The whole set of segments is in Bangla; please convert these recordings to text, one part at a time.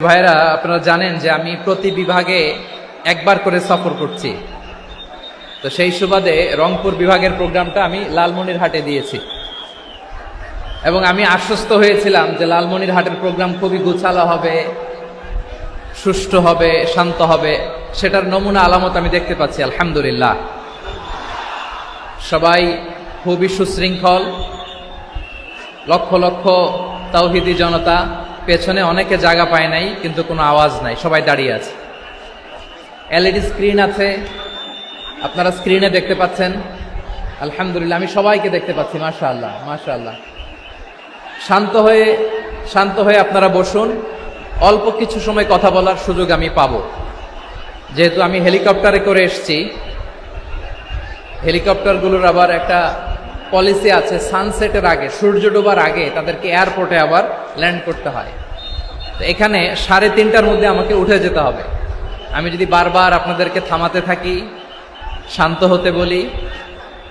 ভাইরা, আপনারা জানেন যে আমি প্রতি বিভাগে একবার করে সফর করছি। তো সেই সুবাদে রংপুর বিভাগের প্রোগ্রামটা আমি লালমনিরহাটে দিয়েছি এবং আমি আশ্বস্ত হয়েছিলাম যে লালমনিরহাটের প্রোগ্রাম খুবই গুছালো হবে, সুষ্ঠু হবে, শান্ত হবে। সেটার নমুনা আলামত আমি দেখতে পাচ্ছি, আলহামদুলিল্লাহ। সবাই খুবই সুশৃঙ্খল, লক্ষ লক্ষ তাওহীদি জনতা, পেছনে অনেকে জায়গা পায় নাই কিন্তু কোনো আওয়াজ নাই, সবাই দাঁড়িয়ে আছে। এলইডি স্ক্রিন আছে, আপনারা স্ক্রিনে দেখতে পাচ্ছেন, আলহামদুলিল্লাহ। আমি সবাইকে দেখতে পাচ্ছি, মাশাআল্লাহ মাশাআল্লাহ। শান্ত হয়ে আপনারা বসুন, অল্প কিছু সময় কথা বলার সুযোগ আমি পাবো। যেহেতু আমি হেলিকপ্টারে করে এসেছি, হেলিকপ্টারগুলোর আবার একটা পলিসি আছে, সানসেটের আগে, সূর্য ডোবার আগে তাদেরকে এয়ারপোর্টে আবার ল্যান্ড করতে হয়। তো এখানে 3:30টার মধ্যে আমাকে উঠে যেতে হবে। আমি যদি বারবার আপনাদেরকে থামাতে থাকি, শান্ত হতে বলি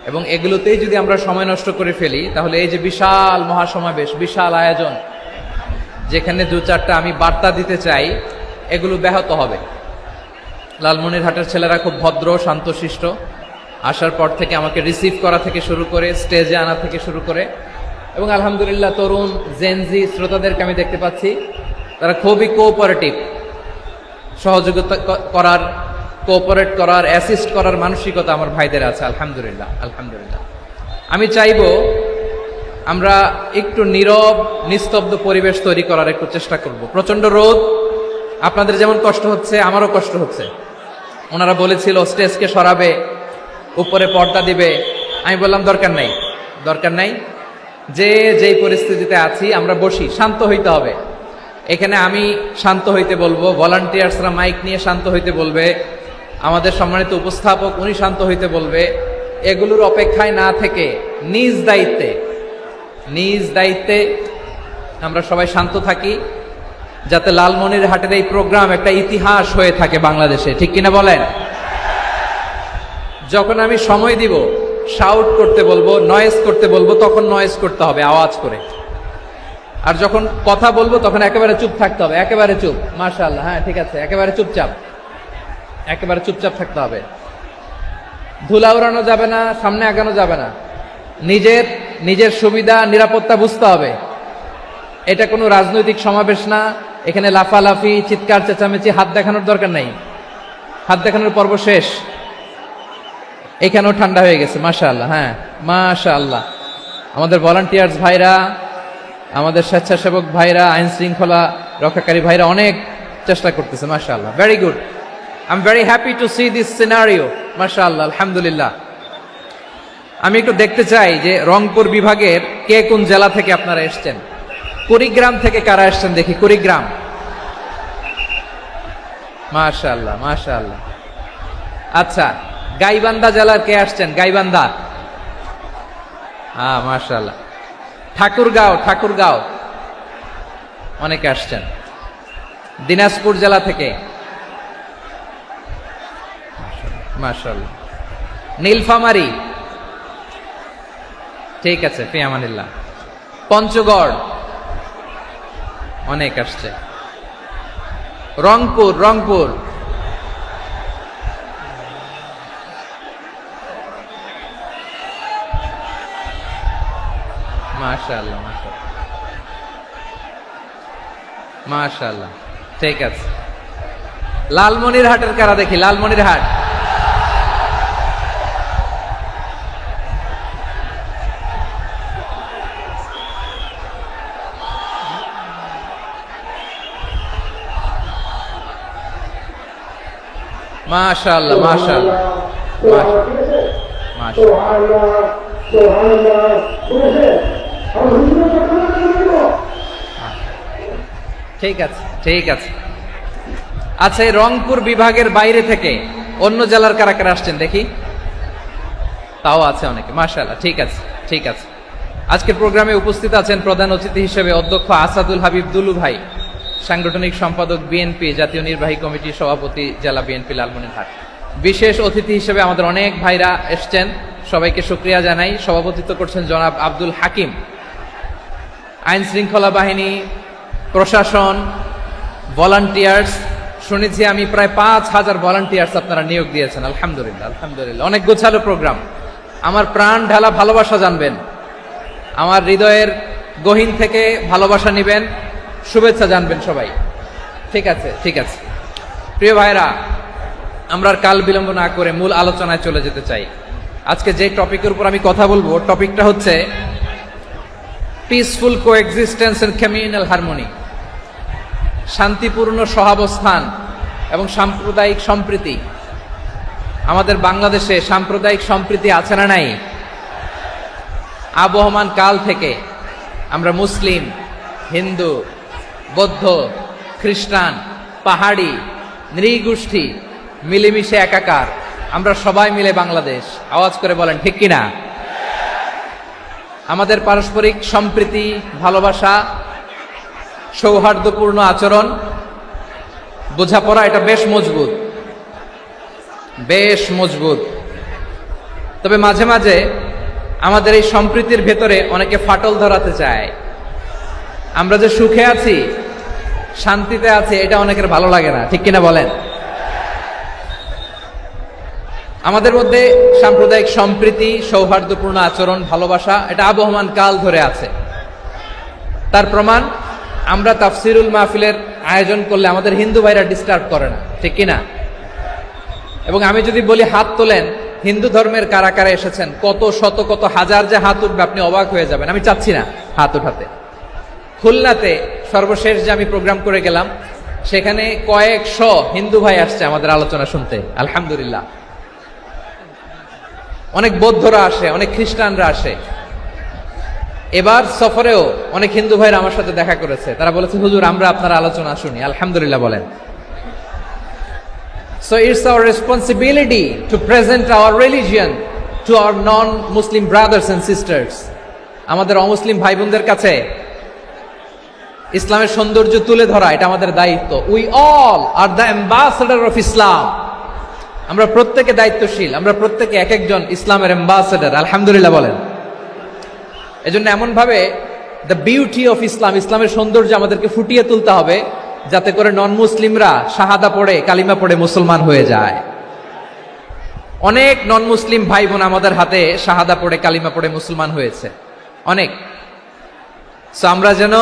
এবং এগুলোতেই যদি আমরা সময় নষ্ট করে ফেলি, তাহলে এই যে বিশাল মহাসমাবেশ, বিশাল আয়োজন, যেখানে 2-4টা আমি বার্তা দিতে চাই, এগুলো ব্যাহত হবে। লালমনিরহাটের ছেলেরা খুব ভদ্র, শান্তশিষ্ট। আসার পর থেকে আমাকে রিসিভ করা থেকে শুরু করে, স্টেজে আনা থেকে শুরু করে, এবং আলহামদুলিল্লাহ তরুণ জেনজি শ্রোতাদেরকে আমি দেখতে পাচ্ছি, তারা খুবই কোঅপারেটিভ। সহযোগিতা করার, কোঅপারেট করার, অ্যাসিস্ট করার মানসিকতা আমার ভাইদের আছে, আলহামদুলিল্লাহ আলহামদুলিল্লাহ। আমি চাইব আমরা একটু নীরব, নিস্তব্ধ পরিবেশ তৈরি করার একটু চেষ্টা করব। প্রচন্ড রোদ, আপনাদের যেমন কষ্ট হচ্ছে আমারও কষ্ট হচ্ছে। ওনারা বলেছিল স্টেজকে সরাবে, উপরে পর্দা দিবে। আমি বললাম দরকার নাই, যেই পরিস্থিতিতে আছি আমরা বসি, শান্ত হইতে হবে। এখানে আমি শান্ত হইতে বলবো, ভলান্টিয়ার্সরা মাইক নিয়ে শান্ত হইতে বলবে, আমাদের সম্মানিত উপস্থাপক উনি শান্ত হইতে বলবে। এগুলোর অপেক্ষায় না থেকে নিজ দায়িত্বে আমরা সবাই শান্ত থাকি, যাতে লালমনিরহাটের এই প্রোগ্রাম একটা ইতিহাস হয়ে থাকে বাংলাদেশে, ঠিক কিনা বলেন? যখন আমি সময় দিব, শাউট করতে বলবো, নয়েজ করতে বলবো, তখন নয়েজ করতে হবে আওয়াজ করে। আর যখন কথা বলবো তখন একেবারে চুপ থাকতে হবে, একেবারে চুপ। মাশাআল্লাহ, হ্যাঁ ঠিক আছে, একেবারে চুপচাপ থাকতে হবে। ধুলা উড়ানো যাবে না, সামনে আগানো যাবে না। নিজের সুবিধা, নিরাপত্তা বুঝতে হবে। এটা কোনো রাজনৈতিক সমাবেশ না, এখানে লাফালাফি, চিৎকার চেঁচামেচি, হাত দেখানোর দরকার নাই। হাত দেখানোর পর্ব শেষ। এখানেও ঠান্ডা হয়ে গেছে, মাশাআল্লাহ, হ্যাঁ মাশাআল্লাহ। আমাদের ভলান্টিয়ার্স ভাইরা, আমাদের স্বেচ্ছাসেবক ভাইরা, আইন শৃঙ্খলা রক্ষাকারী ভাইরা অনেক চেষ্টা করতেছে, মাশাআল্লাহ, very good. I am very happy to C this scenario, মাশাআল্লাহ, আলহামদুলিল্লাহ। আমি একটু দেখতে চাই যে রংপুর বিভাগের কে কোন জেলা থেকে আপনারা এসছেন। কুড়িগ্রাম থেকে কারা এসছেন দেখি, কুড়িগ্রাম, মাশাআল্লাহ মাশাআল্লাহ। আচ্ছা, গাইবান্ধা জেলার কে আসছেন? গাইবান্ধা, হ্যাঁ মাশাআল্লাহ। ঠাকুরগাঁও অনেকে আসছেন। দিনাজপুর জেলা থেকে, মাশাআল্লাহ। নীলফামারী, ঠিক আছে, ফি আমানিল্লাহ। পঞ্চগড় অনেক আসছে। রংপুর মাশাআল্লাহ মাশাআল্লাহ, ঠিক আছে। লালমনিরহাটের কারা দেখি, লালমনিরহাট, মাশাআল্লাহ মাশাআল্লাহ মাশাআল্লাহ। ঠিক আছে। আচ্ছা, এই রংপুর বিভাগের বাইরে থেকে অন্য জেলার কারা কারা আসছেন দেখি, তাও আছে অনেকে, মাশাআল্লাহ, ঠিক আছে। আজকের প্রোগ্রামে উপস্থিত আছেন প্রধান অতিথি হিসেবে অধ্যক্ষ আসাদুল হাবিব দুলু ভাই, সাংগঠনিক সম্পাদক বিএনপি, জাতীয় নির্বাহী কমিটির সভাপতি, জেলা বিএনপি লালমনিরহাট। বিশেষ অতিথি হিসেবে আমাদের অনেক ভাইরা এসছেন, সবাইকে শুকরিয়া জানাই। সভাপতিত্ব করছেন জনাব আব্দুল হাকিম। আইন শৃঙ্খলা বাহিনী, প্রশাসন, ভলান্টিয়ার্স শুনেছি আমি প্রায় 5,000 ভলান্টিয়ার্স আপনারা নিয়োগ দিয়েছেন। আলহামদুলিল্লাহ, আলহামদুলিল্লাহ। অনেক গোছালো প্রোগ্রাম। আমার প্রাণ ঢালা ভালোবাসা জানবেন, আমার হৃদয়ের গহীন থেকে ভালোবাসা নিবেন, শুভেচ্ছা জানবেন সবাই। ঠিক আছে, ঠিক আছে। প্রিয় ভাইরা, আমরা আর কাল বিলম্ব না করে মূল আলোচনায় চলে যেতে চাই। আজকে যে টপিকের উপর আমি কথা বলবো, টপিকটা হচ্ছে peaceful coexistence and communal harmony, শান্তিপূর্ণ সহাবস্থান এবং সাম্প্রদায়িক সম্প্রীতি। আমাদের বাংলাদেশে সাম্প্রদায়িক সম্প্রীতি আছে না নাই? আবহমান কাল থেকে আমরা মুসলিম, হিন্দু, বৌদ্ধ, খ্রিস্টান, পাহাড়ি, নৃগোষ্ঠী মিলেমিশে একাকার, আমরা সবাই মিলে বাংলাদেশ। আওয়াজ করে বলেন ঠিক কিনা? আমাদের পারস্পরিক সম্প্রীতি, ভালোবাসা, সৌহার্দ্যপূর্ণ আচরণ, বোঝাপড়া, এটা বেশ মজবুত, বেশ মজবুত। তবে মাঝে মাঝে আমাদের এই সম্প্রীতির ভেতরে অনেকে ফাটল ধরাতে চায়। আমরা যে সুখে আছি, শান্তিতে আছি, এটা অনেকের ভালো লাগে না, ঠিক কিনা বলেন? আমাদের মধ্যে সাম্প্রদায়িক সম্প্রীতি, সৌহার্দ্যপূর্ণ আচরণ, ভালোবাসা, এটা আবহমান কাল ধরে আছে। তার প্রমাণ, আমরা তাফসিরুল মাহফিলের আয়োজন করলে আমাদের হিন্দু ভাইরা ডিস্টার্ব করে না, ঠিক কিনা? এবং আমি যদি বলি হাত তোলেন, হিন্দু ধর্মের কারা কারা এসেছেন, কত শত কত হাজার যে হাত উঠবে, আপনি অবাক হয়ে যাবেন। আমি চাচ্ছি না হাত উঠাতে। খুলনাতে সর্বশেষ যে আমি প্রোগ্রাম করে গেলাম, সেখানে কয়েকশো হিন্দু ভাই আসছে আমাদের আলোচনা শুনতে, আলহামদুলিল্লাহ। অনেক বৌদ্ধরা আসে, অনেক খ্রিস্টানরা আসে। এবার সফরেও অনেক হিন্দু ভাইরা আমার সাথে দেখা করেছে। তারা বলেছে, হুজুর আমরা আপনার আলোচনা শুনি। আলহামদুলিল্লাহ বলেন। So it's our responsibility to present our religion to our non-Muslim brothers and sisters. আমাদের অমুসলিম ভাই বোনদের কাছে ইসলামের সৌন্দর্য তুলে ধরা, এটা আমাদের দায়িত্ব। We all are the ambassador of Islam. আমরা প্রত্যেকে দায়িত্বশীল, আমরা প্রত্যেকে এক একজন ইসলামের অ্যাম্বাসেডর। আলহামদুলিল্লাহ বলেন। এজন্য এমন ভাবে দ্য বিউটি অফ ইসলাম, ইসলামের সৌন্দর্য আমাদেরকে ফুটিয়ে তুলতে হবে, যাতে করে নন মুসলিমরা শাহাদা পড়ে, কালিমা পড়ে মুসলমান হয়ে যায়। অনেক নন মুসলিম ভাই বোন আমাদের হাতে শাহাদা পড়ে, কালিমা পড়ে মুসলমান হয়েছে, অনেক। সো আমরা যেন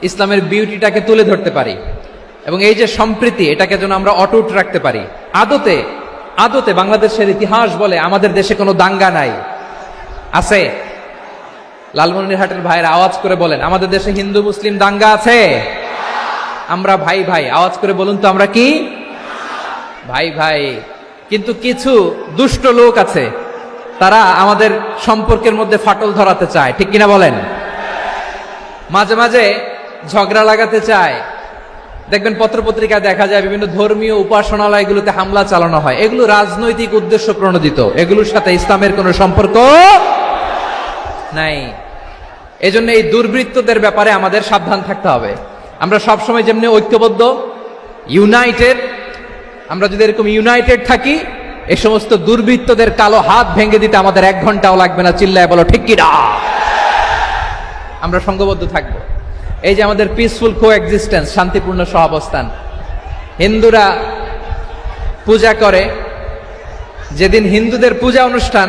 ইসলামের বিউটিটাকে তুলে ধরতে পারি এবং এই যে সম্প্রীতি, এটাকে যেন আমরা অটুট রাখতে পারি। আদতে আদতে বাংলাদেশের ইতিহাস বলে আমাদের দেশে কোনো দাঙ্গা নাই, আছে? লালমনিরহাটের ভাইরা আওয়াজ করে বলেন, আমাদের দেশে হিন্দু মুসলিম দাঙ্গা আছে? আমরা ভাই ভাই, আওয়াজ করে বলুন তো, আমরা কি ভাই ভাই? কিন্তু কিছু দুষ্ট লোক আছে, তারা আমাদের সম্পর্কের মধ্যে ফাটল ধরাতে চায়, ঠিক কিনা বলেন? মাঝে মাঝে ঝগড়া লাগাতে চায়। দেখবেন পত্রপত্রিকায় দেখা যায় বিভিন্ন ধর্মীয় উপাসনালয়গুলোতে হামলা চালানো হয়। এগুলো রাজনৈতিক উদ্দেশ্য প্রণোদিত, এগুলোর সাথে ইসলামের কোনো সম্পর্ক নাই। এজন্য এই দুর্বৃত্তদের ব্যাপারে আমাদের সাবধান থাকতে হবে। আমরা সবসময় যেমনি ঐক্যবদ্ধ, ইউনাইটেড, আমরা যদি এরকম ইউনাইটেড থাকি, এই সমস্ত দুর্বৃত্তদের কালো হাত ভেঙে দিতে আমাদের 1 ঘন্টাও লাগবে না। চিল্লায় বলো ঠিক কিনা? আমরা সংঘবদ্ধ থাকব। এই যে আমাদের পিসফুল কোএক্সিস্টেন্স, শান্তিপূর্ণ সহাবস্থান। হিন্দুরা পূজা করে, যেদিন হিন্দুদের পূজা অনুষ্ঠান,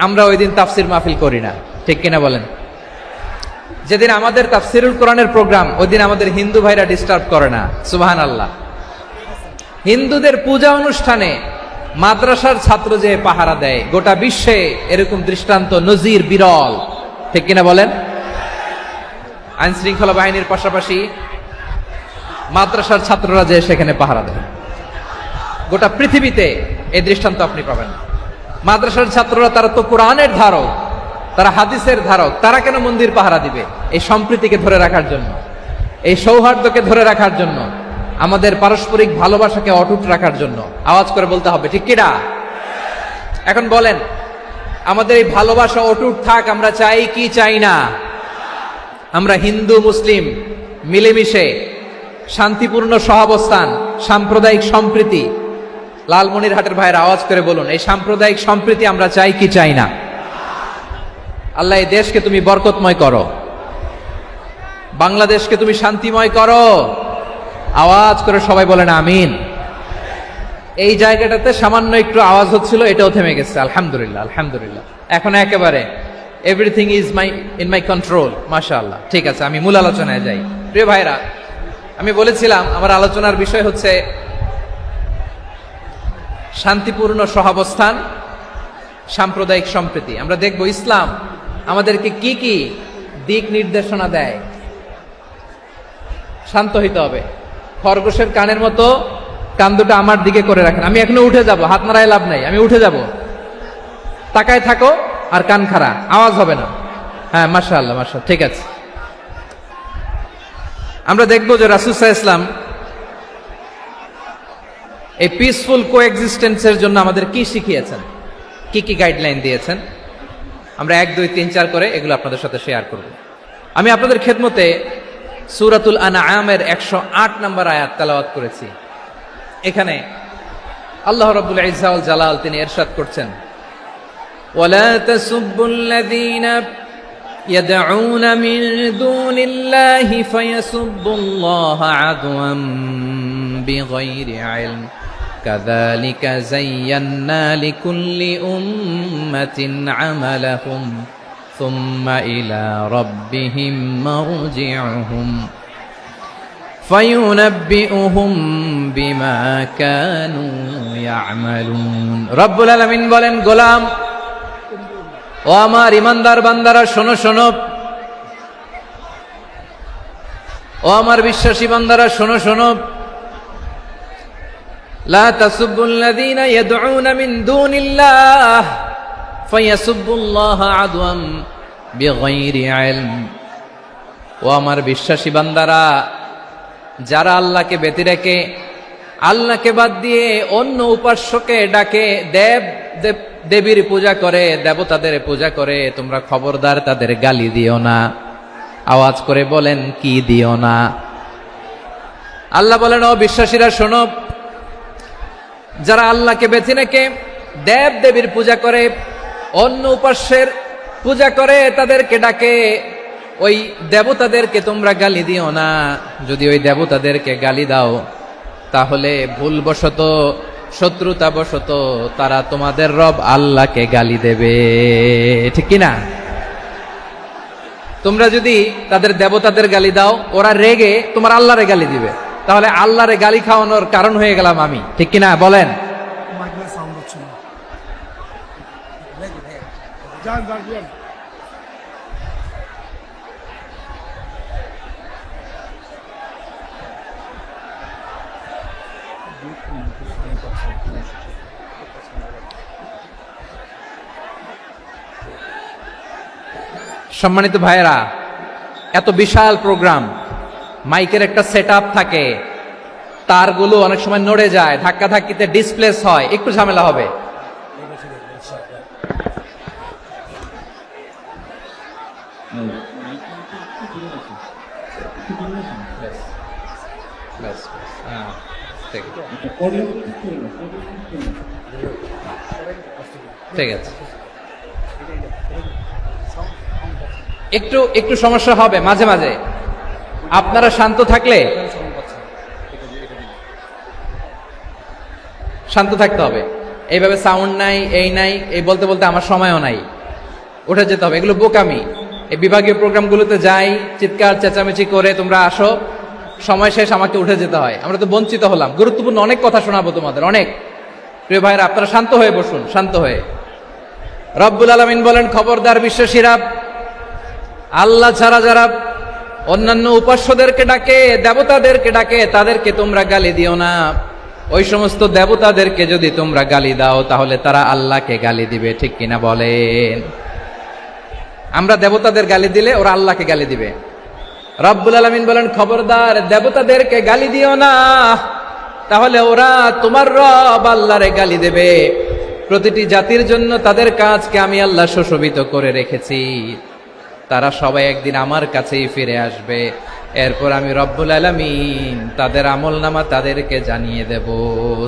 আমরা ওই দিন তাফসির মাহফিল করি না, ঠিক কিনা বলেন? যেদিন আমাদের তাফসিরুল কোরআনের প্রোগ্রাম, ওই দিন আমাদের হিন্দু ভাইরা ডিস্টার্ব করে না। সুবহানাল্লাহ। হিন্দুদের পূজা অনুষ্ঠানে মাদ্রাসার ছাত্র যে পাহারা দেয়, গোটা বিশ্বে এরকম দৃষ্টান্ত, নজির বিরল, ঠিক কিনা বলেন? আইন শৃঙ্খলা বাহিনীর পাশাপাশি মাদ্রাসার ছাত্ররা যে সেখানে পাহারা দেয়, গোটা পৃথিবীতে এই দৃষ্টান্ত আপনি পাবেন। মাদ্রাসার ছাত্ররা, তারা তো কোরআনের ধারক, তারা হাদিসের ধারক, তারা কেন মন্দির পাহারা দিবে? এই সম্প্রীতিকে ধরে রাখার জন্য, এই সৌহার্দ্যকে ধরে রাখার জন্য, আমাদের পারস্পরিক ভালোবাসাকে অটুট রাখার জন্য। আওয়াজ করে বলতে হবে ঠিক কিনা? এখন বলেন, আমাদের এই ভালোবাসা অটুট থাক, আমরা চাই কি চাই না? আমরা হিন্দু মুসলিম মিলেমিশে শান্তিপূর্ণ সহাবস্থান, সাম্প্রদায়িক সম্প্রীতি। লালমনিরহাটের ভাইয়ের আওয়াজ করে বলুন, এই সাম্প্রদায়িক সম্প্রীতি আমরা চাই কি চাই না? আল্লাহ এই দেশকে তুমি বরকতময় করো, বাংলাদেশকে তুমি শান্তিময় করো। আওয়াজ করে সবাই বলেন আমিন। এই জায়গাটাতে সামান্য একটু আওয়াজ হচ্ছিল, এটাও থেমে গেছে। আলহামদুলিল্লাহ, আলহামদুলিল্লাহ। এখন একেবারে everything is in my control. মাশাআল্লাহ। ঠিক আছে, আমি মূল আলোচনায় যাই। প্রিয় ভাইরা, আমি বলেছিলাম আমার আলোচনার বিষয় হচ্ছে শান্তিপূর্ণ সহাবস্থান, সাম্প্রদায়িক সম্প্রীতি। আমরা দেখব ইসলাম আমাদেরকে কি কি দিক নির্দেশনা দেয়। শান্ত হইতে হবে। খরগোশের কানের মতো কান দুটো আমার দিকে করে রাখেন। আমি এখনো উঠে যাব, হাত নাড়ায় লাভ নাই, আমি উঠে যাব। তাকায় থাকো আর কান খাড়া, আওয়াজ হবে না। হ্যাঁ, মাশাআল্লাহ, মাশাআল্লাহ। ঠিক আছে, আমরা দেখব যে রাসূল সাল্লাল্লাহু আলাইহি ওয়াসাল্লাম এই পিসফুল কোএক্সিস্টেন্সের জন্য আমাদের কি শিখিয়েছেন, কি কি গাইডলাইন দিয়েছেন। আমরা 1, 2, 3, 4 করে এগুলো আপনাদের সাথে শেয়ার করব। আমি আপনাদের খেদমতে সূরাতুল আনআমের 108 নম্বর আয়াত তেলাওয়াত করেছি। এখানে আল্লাহ রাব্বুল ইজ্জা ওয়াল জালাল তিনি ইরশাদ করছেন, ওয়ালা তাসুব্বুল্লাযীনা ইয়াদউনা মিন দুনিল্লাহি ফায়াসুব্বুল্লাহা আদওয়াম বিগাইরি ইলম কাযালিকা যায়্যান্না লিকুল্লি উম্মাতিন আমালাহুম সুম্মা ইলা রাব্বিহিম মারজিউহুম ফায়ুনাব্বিউহুম বিমা কানু ইয়ামালুন। রব্বুল আলামিন বলেন, গোলাম ও আমার ইমানদার বান্দারা, শোনো শোনো। ও আমার বিশ্বাসী বান্দারা, শোনো শোনো। লা তাসুব্বুল্লাযীনা ইয়াদউনা মিন দুনিল্লাহ ফায়াসুব্বুল্লাহা আদওয়াম বিগাইরি ইলম। ও আমার বিশ্বাসী বান্দারা, যারা আল্লাহকে ব্যতি রেখে, আল্লাহকে বাদ দিয়ে অন্য উপাস্যকে ডাকে, দেবীর পূজা করে, দেবতাদের পূজা করে, তোমরা খবরদার তাদের গালি দিও না। আওয়াজ করে বলেন, কি দিও না? আল্লাহ বলেন, ও বিশ্বাসীরা শোনো, যারা আল্লাহকে বেছে রেখে দেব দেবীর পূজা করে, অন্য উপাস্যের পূজা করে, তাদেরকে ডাকে, ওই দেবতাদেরকে তোমরা গালি দিও না। যদি ওই দেবতাদেরকে গালি দাও তাহলে ভুলবশত, শত্রুতাবশত তারা তোমাদের রব আল্লাহকে গালি দেবে, ঠিক কিনা? তোমরা যদি তাদের দেবতাদের গালি দাও, ওরা রেগে তোমার আল্লাহরে গালি দিবে, তাহলে আল্লাহরে গালি খাওয়ানোর কারণ হয়ে গেলাম আমি, ঠিক কিনা বলেন? সম্মানিত ভাইয়েরা, এত বিশাল প্রোগ্রাম, মাইকের একটা সেটআপ থাকে, তারগুলো অনেক সময় নড়ে যায়, ধাক্কা ধাক্কিতে ডিসপ্লেস হয়, একটু ঝামেলা হবে। ঠিক আছে, একটু একটু সমস্যা হবে মাঝে মাঝে। আপনারা শান্ত থাকলে, শান্ত থাকতে হবে। এইভাবে সাউন্ড নাই, এই নাই, এই বলতে বলতে আমার সময়ও নাই, উঠে যেতে হবে। এগুলো বোকামি। এই বিভাগীয় প্রোগ্রামগুলোতে যাই, চিৎকার চেঁচামেচি করে তোমরা আসো, সময় শেষ, আমাকে উঠে যেতে হয়। আমরা তো বঞ্চিত হলাম। গুরুত্বপূর্ণ অনেক কথা শোনাবো তোমাদের, অনেক। প্রিয় ভাইরা, আপনারা শান্ত হয়ে বসুন, শান্ত হয়ে। রব্বুল আলামিন বলেন, খবরদার বিশ্বাসীরা, আল্লাহ ছাড়া যারা অন্যান্য উপাস্যদেরকে ডাকে, দেবতাদেরকে ডাকে, তাদেরকে তোমরা গালি দিও না। ওই সমস্ত দেবতাদেরকে যদি তোমরা গালি দাও তাহলে তারা আল্লাহকে গালি দিবে, ঠিক কিনা বলেন? আমরা দেবতাদের গালি দিলে ওরা আল্লাহকে গালি দিবে। রব্বুল আলামিন বলেন, খবরদার দেবতাদেরকে গালি দিও না, তাহলে ওরা তোমার রব আল্লাহরে গালি দেবে। প্রতিটি জাতির জন্য তাদের কাজকে আমি আল্লাহ সুশোভিত করে রেখেছি, তারা সবাই একদিন আমার কাছেই ফিরে আসবে। এরপর আমি রব্বুল আলামিন তাদের আমলনামা তাদেরকে জানিয়ে দেব।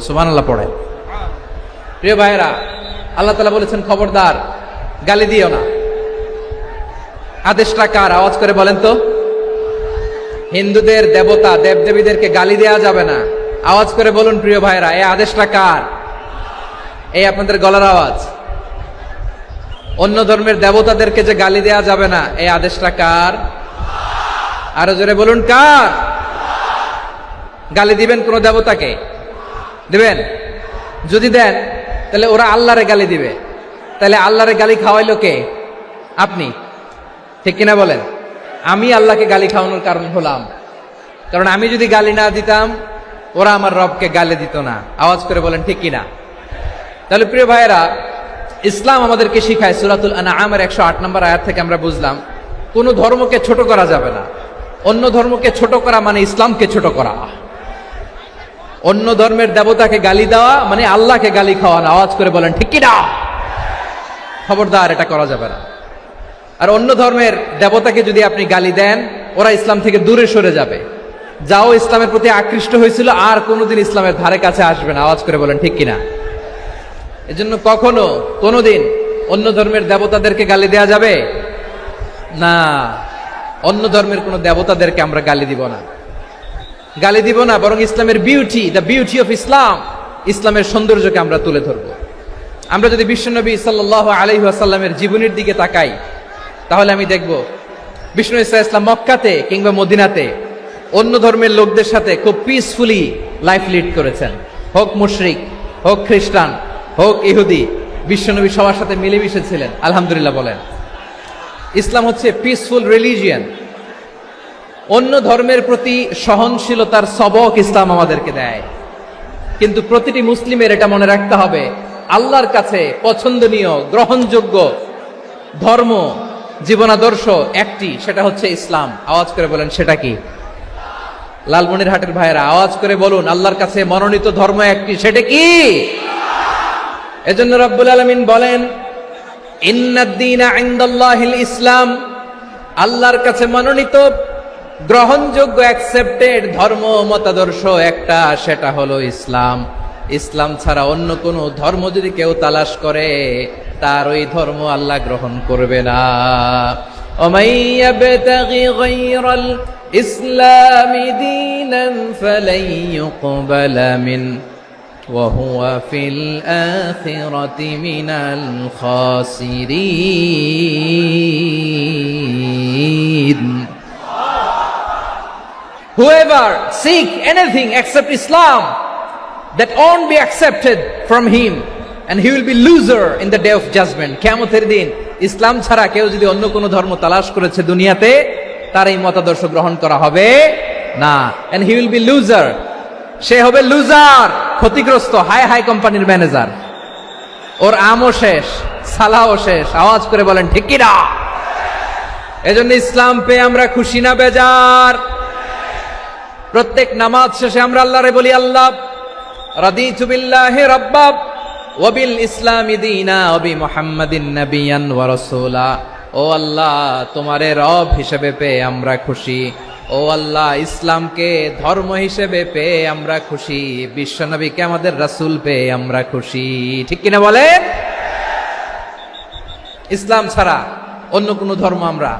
সুবহানাল্লাহ পড়ে। প্রিয় ভাইরা, আল্লাহ তাআলা বলেছেন, খবরদার গালি দিও না। আদেশটা কার? আওয়াজ করে বলেন তো। হিন্দুদের দেবতা দেবদেবীদেরকে গালি দেওয়া যাবে না। আওয়াজ করে বলুন প্রিয় ভাইরা, এই আদেশটা কার? এই আপনাদের গলার আওয়াজ। অন্য ধর্মের দেবতাদেরকে যে গালি দেওয়া যাবে না, এই আদেশটা কার? আরো জোরে বলুন, কার? গালি দিবেন কোন দেবতাকে? দিবেন? যদি দেন তাহলে ওরা আল্লাহরে গালি দিবে, তাহলে আল্লাহরে গালি খাওয়াইলো কে? আপনি, ঠিক কিনা বলেন? আমি আল্লাহকে গালি খাওয়ানোর কারণ হলাম, কারণ আমি যদি গালি না দিতাম ওরা আমার রবকে গালি দিত না। আওয়াজ করে বলেন ঠিক কিনা? তাহলে প্রিয় ভাইয়েরা, ইসলাম আমাদেরকে শিখায়, সূরাতুল আনআমের 108 নম্বর আয়াত থেকে আমরা বুঝলাম কোন ধর্মকে ছোট করা যাবে না। অন্য ধর্মকে ছোট করা মানে ইসলামকে ছোট করা। অন্য ধর্মের দেবতাকে গালি দেওয়া মানে আল্লাহকে গালি খাওয়ানো। আওয়াজ করে বলেন ঠিক কিনা? খবরদার, এটা করা যাবে না। আর অন্য ধর্মের দেবতাকে যদি আপনি গালি দেন, ওরা ইসলাম থেকে দূরে সরে যাবে। যাও ইসলামের প্রতি আকৃষ্ট হয়েছিল আর কোনোদিন ইসলামের ধারে কাছে আসবে না। আওয়াজ করে বলেন ঠিক কিনা? এজন্য কখনো কোনোদিন অন্য ধর্মের দেবতাদেরকে গালি দেয়া যাবে না। অন্য ধর্মের কোন দেবতাদেরকে আমরা গালি দিব না, গালি দিব না, বরং ইসলামের beauty, the beauty of Islam, ইসলামের সৌন্দর্যকে আমরা তুলে ধরব। আমরা যদি বিশ্বনবী সাল্লাল্লাহু আলাইহি ওয়াসাল্লামের জীবনের দিকে তাকাই, তাহলে আমি দেখব বিষ্ণু ইসলাম মক্কাতে কিংবা মদিনাতে অন্য ধর্মের লোকদের সাথে খুব পিসফুলি লাইফ লিড করেছেন। হোক মুশরিক, হোক খ্রিস্টান, হোক ইহুদি, বিশ্বনবী সবার সাথে মিলেমিশে ছিলেন। আলহামদুলিল্লাহ বলেন। ইসলাম হচ্ছে পিসফুল রিলিজিয়ান। অন্য ধর্মের প্রতি সহনশীলতার সবক ইসলাম আমাদেরকে দেয়। কিন্তু প্রতিটি মুসলিমের এটা মনে রাখতে হবে, আল্লাহর কাছে পছন্দনীয় গ্রহণযোগ্য ধর্ম, জীবনাদর্শ একটি, সেটা হচ্ছে ইসলাম। আওয়াজ করে বলেন সেটা কি? লালমনিরহাটের ভাইয়েরা আওয়াজ করে বলুন, আল্লাহর কাছে মনোনীত ধর্ম একটি, সেটা কি? এজন্য রব্বুল আলামিন বলেন, ইন্নাদ-দীনা ইনদাল্লাহিল ইসলাম, আল্লাহর কাছে মনোনীত গ্রহণযোগ্য অ্যাকসেপ্টেড ধর্ম মতাদর্শ একটা, সেটা হলো ইসলাম। ইসলাম ছাড়া অন্য কোন ধর্ম যদি কেউ তালাশ করে, তার ওই ধর্ম আল্লাহ গ্রহণ করবে না। ওমাই ইয়াবতাগি গায়রাল ইসলামি দীনান ফালাই ইউকবালা মিন ওয়া হুয়া ফিল আখিরাতি মিনাল খাসিরিন। Whoever seek anything except Islam, that won't be accepted from him, and he will be loser in the day of judgment. কিয়ামতের দিন ইসলাম ছাড়া কেউ যদি অন্য কোনো ধর্ম তালাশ করেছে দুনিয়াতে, তার এই মতাদর্শ গ্রহণ করা হবে না, and he will be loser, সে হবে লুজার, ক্ষতিগ্রস্ত, হাই হাই কোম্পানির ম্যানেজার। ওর আমও শেষ, সালাও শেষ। আওয়াজ করে বলেন ঠিক কি না? এজন্য ইসলাম পেয়ে আমরা খুশি না বেজার? প্রত্যেক নামাজ শেষে আমরা আল্লাহরে বলি, আল্লাহ রাদিতু বিল্লাহি রাব্বা ওয়া বিল ইসলামি দীনা ওয়া বি মুহাম্মাদিন নাবিয়ান ওয়া রাসূলা। ও আল্লাহ, তোমারে রব হিসেবে পেয়ে আমরা খুশি। ও আল্লাহ, ইসলামকে ধর্ম হিসেবে পেয়ে আমরা খুশি। বিশ্বনবীকে আমাদের রাসূল পেয়ে আমরা খুশি। ঠিক কিনা বলেন? ইসলাম ছাড়া অন্য কোনো ধর্ম আমরা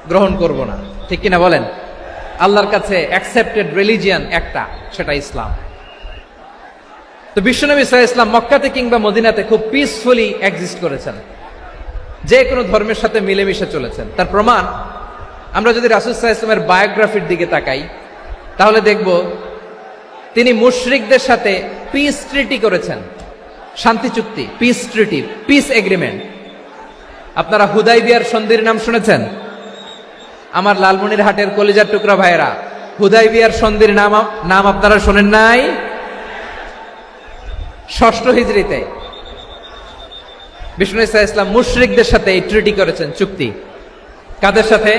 গ্রহণ করব না। ঠিক কিনা বলেন? আল্লাহর কাছে অ্যাকসেপ্টেড রিলিজিয়ান একটা, সেটা ইসলাম। তো বিশ্বনবী সাল্লাল্লাহু আলাইহি ওয়াসাল্লাম মক্কাতে কিংবা মদিনাতে খুব পিসফুলি এক্সিস্ট করেছেন, যে কোনো ধর্মের সাথে মিলেমিশে চলেছেন। তার প্রমাণ আমরা যদি রাসূল সাল্লাল্লাহু আলাইহি ওয়াসাল্লামের বায়োগ্রাফির দিকে তাকাই, তাহলে দেখব তিনি মুশরিকদের সাথে পিস ট্রিটি করেছেন, শান্তি চুক্তি, পিস ট্রিটি, পিস এগ্রিমেন্ট। আপনারা হুদাইবিয়ার সন্ধির নাম শুনেছেন? আমার লালমনিরহাটের কলিজার টুকরা ভাইয়েরা, হুদাইবিয়ার সন্ধির নাম আপনারা শোনেন নাই? 6ষ্ঠ হিজরিতে বিষ্ণু ঈসা ইসলাম মুশরিকদের সাথে এই ট্রিটি করেছেন, চুক্তি। কাদের সাথে?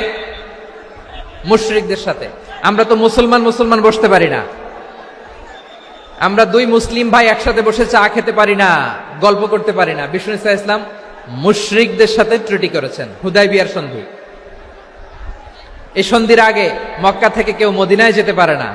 মুশরিকদের সাথে। আমরা তো মুসলমান বসতে পারি না। আমরা দুই মুসলিম ভাই একসাথে বসে চা খেতে পারি না, গল্প করতে পারি না। বিষ্ণু ঈসা ইসলাম মুশরিকদের সাথে ট্রিটি করেছেন, হুদাইবিয়ার সন্ধি। এই সন্ধির আগে মক্কা থেকে কেউ মদিনায় যেতে পারে না।